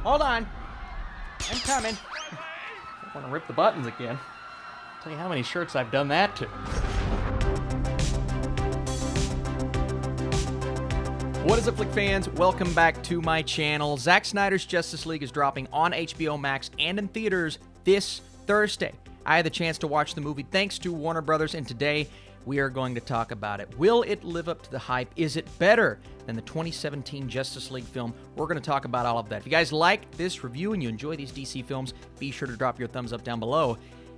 Hold on. I'm coming. I want to rip the buttons again. Tell you how many shirts I've done that to. What is up, Flick fans? Welcome back to my channel. Zack Snyder's Justice League is dropping on HBO Max and in theaters this Thursday. I had the chance to watch the movie thanks to Warner Brothers, and today we are going to talk about it. Will it live up to the hype? Is it better than the 2017 Justice League film? We're going to talk about all of that. If you guys like this review and you enjoy these DC films, be sure to drop your thumbs up down below,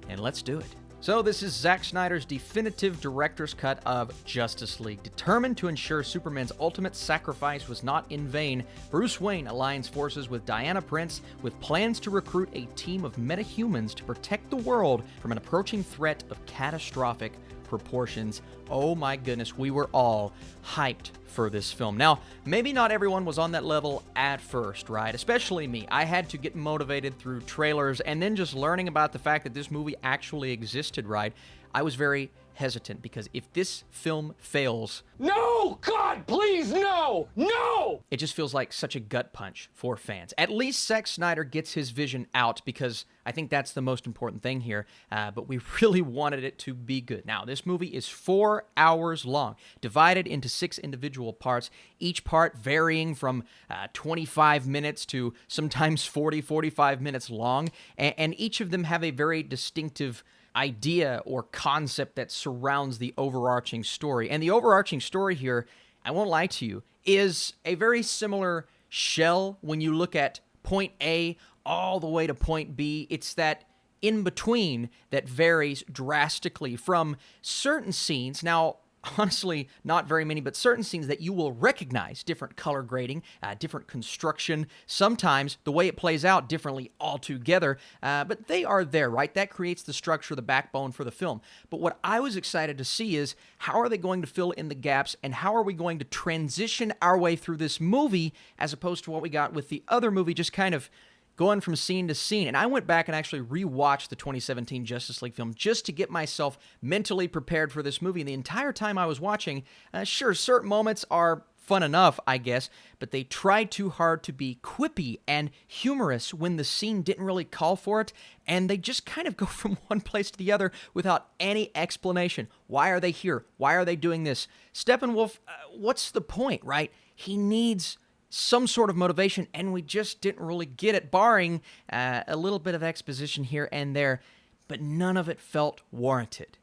and let's do it. So this is Zack Snyder's definitive director's cut of Justice League. Determined to ensure Superman's ultimate sacrifice was not in vain, Bruce Wayne aligns forces with Diana Prince with plans to recruit a team of metahumans to protect the world from an approaching threat of catastrophic proportions. Oh my goodness, we were all hyped for this film. Now, maybe not everyone was on that level at first, right? Especially me. I had to get motivated through trailers and then just learning about the fact that this movie actually existed, right? I was very hesitant because if this film fails... No! God, please, no! No! It just feels like such a gut punch for fans. At least Zack Snyder gets his vision out because I think that's the most important thing here, but we really wanted it to be good. Now, this movie is 4 hours long, divided into 6 individual parts, each part varying from 25 minutes to sometimes 45 minutes long, and each of them have a very distinctive idea or concept that surrounds the overarching story. And the overarching story here, I won't lie to you, is a very similar shell when you look at point A all the way to point B. It's that in between that varies drastically from certain scenes. Now, honestly, not very many, but certain scenes that you will recognize, different color grading, different construction, sometimes the way it plays out differently altogether, but they are there, right? That creates the structure, the backbone for the film. But what I was excited to see is how are they going to fill in the gaps and how are we going to transition our way through this movie as opposed to what we got with the other movie, just kind of going from scene to scene. And I went back and actually rewatched the 2017 Justice League film just to get myself mentally prepared for this movie. And the entire time I was watching, sure, certain moments are fun enough, I guess, but they tried too hard to be quippy and humorous when the scene didn't really call for it, and they just kind of go from one place to the other without any explanation. Why are they here? Why are they doing this? Steppenwolf, what's the point, right? He needs some sort of motivation, and we just didn't really get it, barring a little bit of exposition here and there, but none of it felt warranted.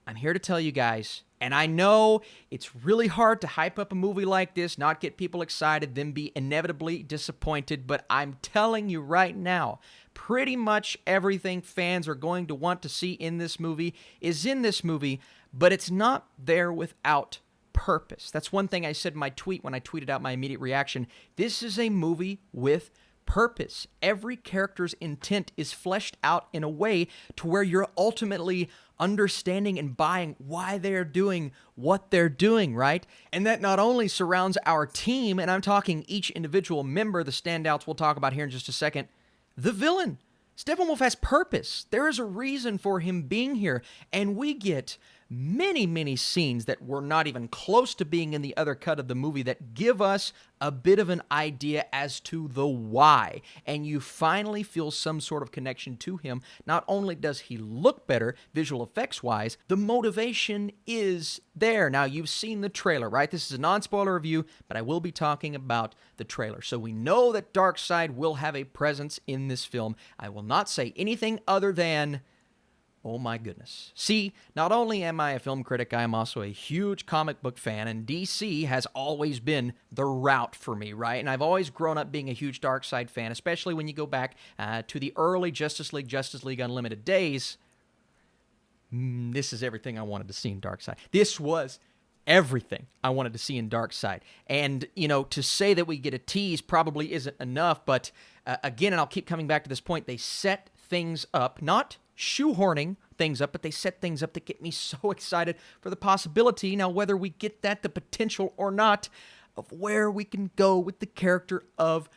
I'm here to tell you guys, and I know it's really hard to hype up a movie like this, not get people excited, then be inevitably disappointed, but I'm telling you right now, pretty much everything fans are going to want to see in this movie is in this movie, but it's not there without purpose. That's one thing I said in my tweet when I tweeted out my immediate reaction. This is a movie with purpose. Every character's intent is fleshed out in a way to where you're ultimately understanding and buying why they're doing what they're doing, right? And that not only surrounds our team, and I'm talking each individual member, the standouts we'll talk about here in just a second, the villain. Steppenwolf has purpose. There is a reason for him being here, and we get many scenes that were not even close to being in the other cut of the movie that give us a bit of an idea as to the why, and you finally feel some sort of connection to him. Not only does he look better visual effects wise, the motivation is there. Now, you've seen the trailer, right? This is a non-spoiler review, but I will be talking about the trailer. So we know that Darkseid will have a presence in this film. I will not say anything other than, oh my goodness. See, not only am I a film critic, I am also a huge comic book fan, and DC has always been the route for me, right? And I've always grown up being a huge Darkseid fan, especially when you go back to the early Justice League Unlimited days. This is everything I wanted to see in Darkseid. This was everything I wanted to see in Darkseid. And, you know, to say that we get a tease probably isn't enough, but again, and I'll keep coming back to this point, they set things up, not shoehorning things up, but they set things up that get me so excited for the possibility, now whether we get that, the potential or not, of where we can go with the character of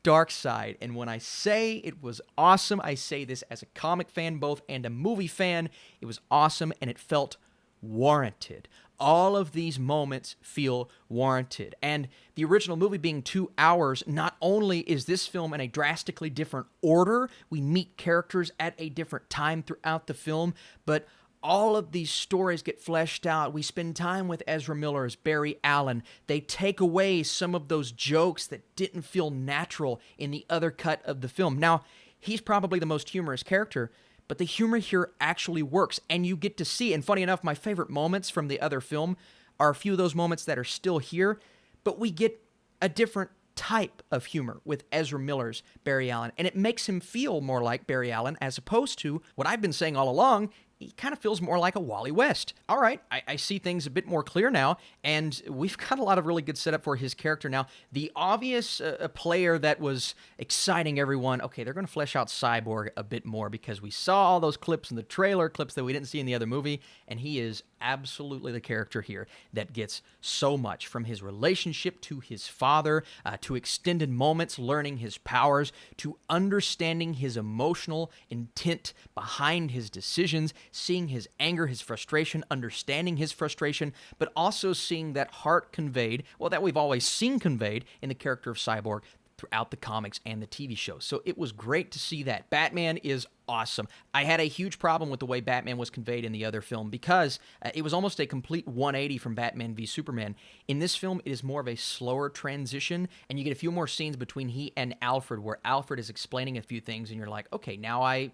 Darkseid. And when I say it was awesome, I say this as a comic fan both and a movie fan. It was awesome and it felt warranted. all of these moments feel warranted. And the original movie being 2 hours, not only is this film in a drastically different order, we meet characters at a different time throughout the film, but all of these stories get fleshed out. We spend time with Ezra Miller as Barry Allen. They take away some of those jokes that didn't feel natural in the other cut of the film. Now, he's probably the most humorous character, but the humor here actually works, and you get to see, and funny enough, my favorite moments from the other film are a few of those moments that are still here, but we get a different type of humor with Ezra Miller's Barry Allen, and it makes him feel more like Barry Allen as opposed to what I've been saying all along. He kind of feels more like a Wally West. All right, I see things a bit more clear now, and we've got a lot of really good setup for his character now. The obvious player that was exciting everyone, okay, they're going to flesh out Cyborg a bit more because we saw all those clips in the trailer, clips that we didn't see in the other movie, and he is absolutely the character here that gets so much, from his relationship to his father, to extended moments learning his powers, to understanding his emotional intent behind his decisions, seeing his anger, his frustration, understanding his frustration, but also seeing that heart conveyed, well, that we've always seen conveyed in the character of Cyborg throughout the comics and the TV show. So it was great to see that. Batman is awesome. I had a huge problem with the way Batman was conveyed in the other film because it was almost a complete 180 from Batman v Superman. In this film, it is more of a slower transition, and you get a few more scenes between he and Alfred where Alfred is explaining a few things, and you're like, okay, now I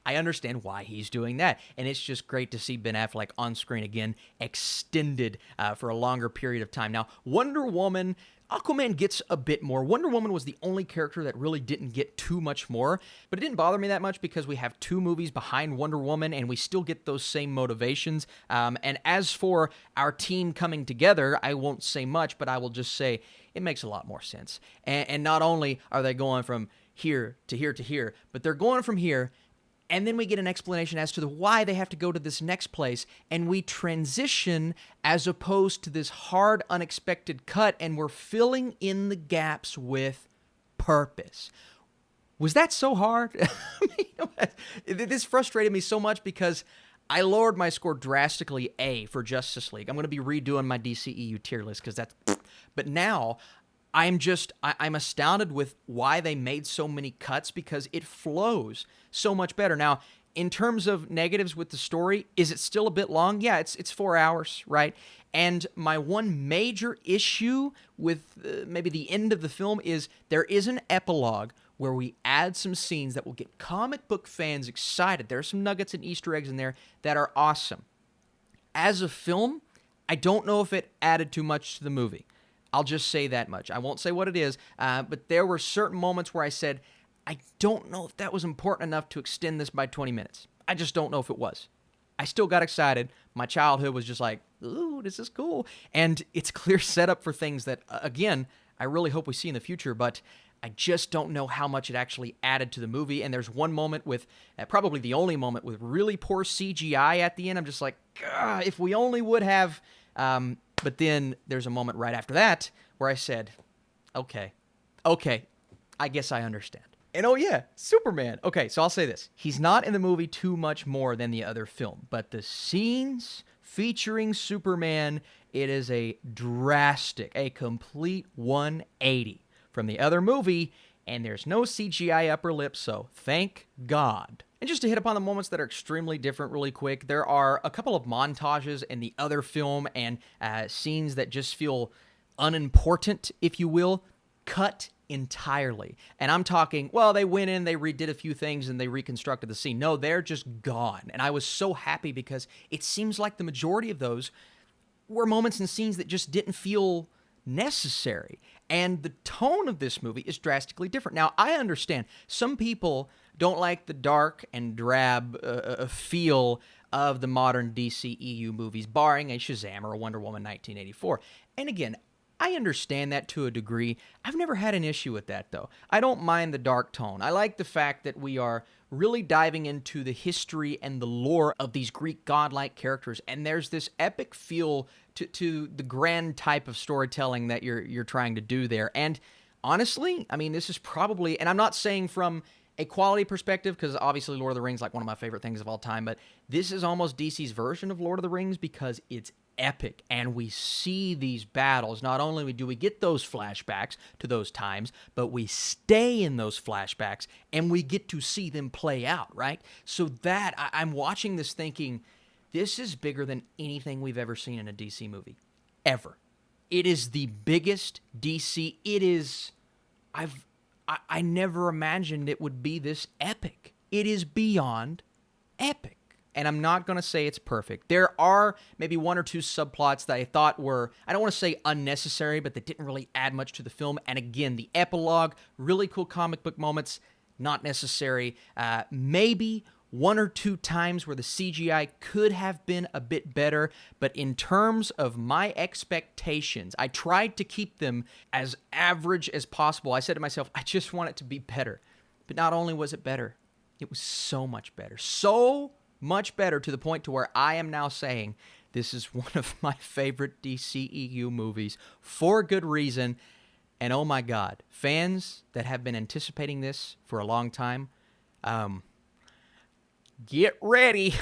understand why he's doing that. And it's just great to see Ben Affleck on screen again, extended for a longer period of time. Now, Wonder Woman, Aquaman gets a bit more. Wonder Woman was the only character that really didn't get too much more, but it didn't bother me that much because we have 2 movies behind Wonder Woman and we still get those same motivations. And as for our team coming together, I won't say much, but I will just say it makes a lot more sense. And not only are they going from here to here to here, but they're going from here, and then we get an explanation as to why they have to go to this next place, and we transition as opposed to this hard, unexpected cut, and we're filling in the gaps with purpose. Was that so hard? This frustrated me so much because I lowered my score drastically A for Justice League. I'm going to be redoing my DCEU tier list because that's... But now... I'm astounded with why they made so many cuts because it flows so much better. Now, in terms of negatives with the story, is it still a bit long? Yeah, it's 4 hours, right? And my one major issue with maybe the end of the film is there is an epilogue where we add some scenes that will get comic book fans excited. There are some nuggets and Easter eggs in there that are awesome. As a film, I don't know if it added too much to the movie. I'll just say that much. I won't say what it is, but there were certain moments where I said, I don't know if that was important enough to extend this by 20 minutes. I just don't know if it was. I still got excited. My childhood was just like, ooh, this is cool. And it's clear setup for things that, again, I really hope we see in the future, but I just don't know how much it actually added to the movie. And there's one moment with, probably the only moment, with really poor CGI at the end. I'm just like, if we only would have... But then there's a moment right after that where I said, okay, I guess I understand. And oh yeah, Superman. Okay, so I'll say this. He's not in the movie too much more than the other film, but the scenes featuring Superman, it is a complete 180 from the other movie, and there's no CGI upper lip, so thank God. And just to hit upon the moments that are extremely different really quick, there are a couple of montages in the other film and scenes that just feel unimportant, if you will, cut entirely. And I'm talking, well, they went in, they redid a few things, and they reconstructed the scene. No, they're just gone. And I was so happy because it seems like the majority of those were moments and scenes that just didn't feel necessary. And the tone of this movie is drastically different. Now, I understand some people don't like the dark and drab feel of the modern DCEU movies, barring a Shazam or a Wonder Woman 1984. And again, I understand that to a degree. I've never had an issue with that, though. I don't mind the dark tone. I like the fact that we are really diving into the history and the lore of these Greek godlike characters, and there's this epic feel to the grand type of storytelling that you're trying to do there. And honestly, I mean, this is probably, and I'm not saying from a quality perspective, because obviously Lord of the Rings is like one of my favorite things of all time, but this is almost DC's version of Lord of the Rings because it's epic, and we see these battles. Not only do we get those flashbacks to those times, but we stay in those flashbacks, and we get to see them play out, right? So that, I'm watching this thinking, this is bigger than anything we've ever seen in a DC movie. Ever. It is the biggest DC. It is, I never imagined it would be this epic. It is beyond epic. And I'm not going to say it's perfect. There are maybe one or two subplots that I thought were, I don't want to say unnecessary, but that didn't really add much to the film. And again, the epilogue, really cool comic book moments, not necessary. Maybe one or two times where the CGI could have been a bit better, but in terms of my expectations, I tried to keep them as average as possible. I said to myself, I just want it to be better. But not only was it better, it was so much better. So much better to the point to where I am now saying this is one of my favorite DCEU movies for good reason. And oh my God, fans that have been anticipating this for a long time, get ready.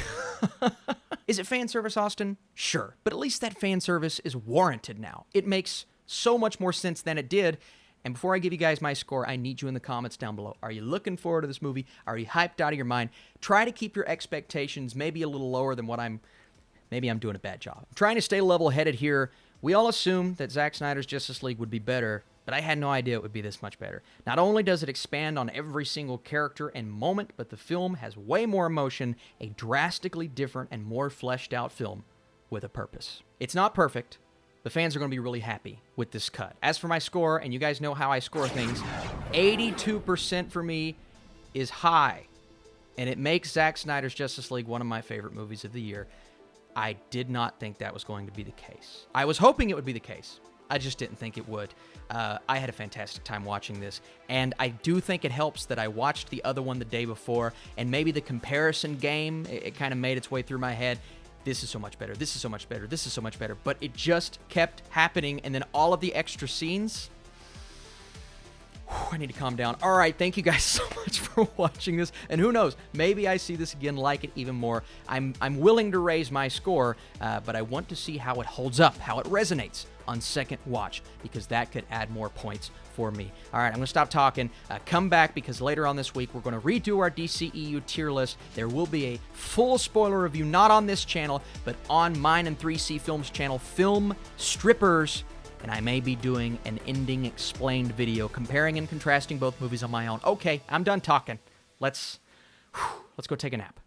Is it fan service, Austin? Sure. But at least that fan service is warranted now. It makes so much more sense than it did. And before I give you guys my score, I need you in the comments down below. Are you looking forward to this movie? Are you hyped out of your mind? Try to keep your expectations maybe a little lower than what maybe I'm doing a bad job. I'm trying to stay level-headed here. We all assumed that Zack Snyder's Justice League would be better, but I had no idea it would be this much better. Not only does it expand on every single character and moment, but the film has way more emotion, a drastically different and more fleshed out film with a purpose. It's not perfect. The fans are going to be really happy with this cut. As for my score, and you guys know how I score things, 82% for me is high, and it makes Zack Snyder's Justice League one of my favorite movies of the year. I did not think that was going to be the case. I was hoping it would be the case. I just didn't think it would. I had a fantastic time watching this, and I do think it helps that I watched the other one the day before, and maybe the comparison game, it kind of made its way through my head. This is so much better, this is so much better, this is so much better, but it just kept happening, and then all of the extra scenes, I need to calm down. All right, thank you guys so much for watching this, and who knows, maybe I see this again, like it even more. I'm willing to raise my score, but I want to see how it holds up, how it resonates on second watch, because that could add more points for me. All right, I'm going to stop talking. Come back, because later on this week, we're going to redo our DCEU tier list. There will be a full spoiler review, not on this channel, but on mine and 3C Films channel, Film Strippers, and I may be doing an ending explained video comparing and contrasting both movies on my own. Okay, I'm done talking. Let's go take a nap.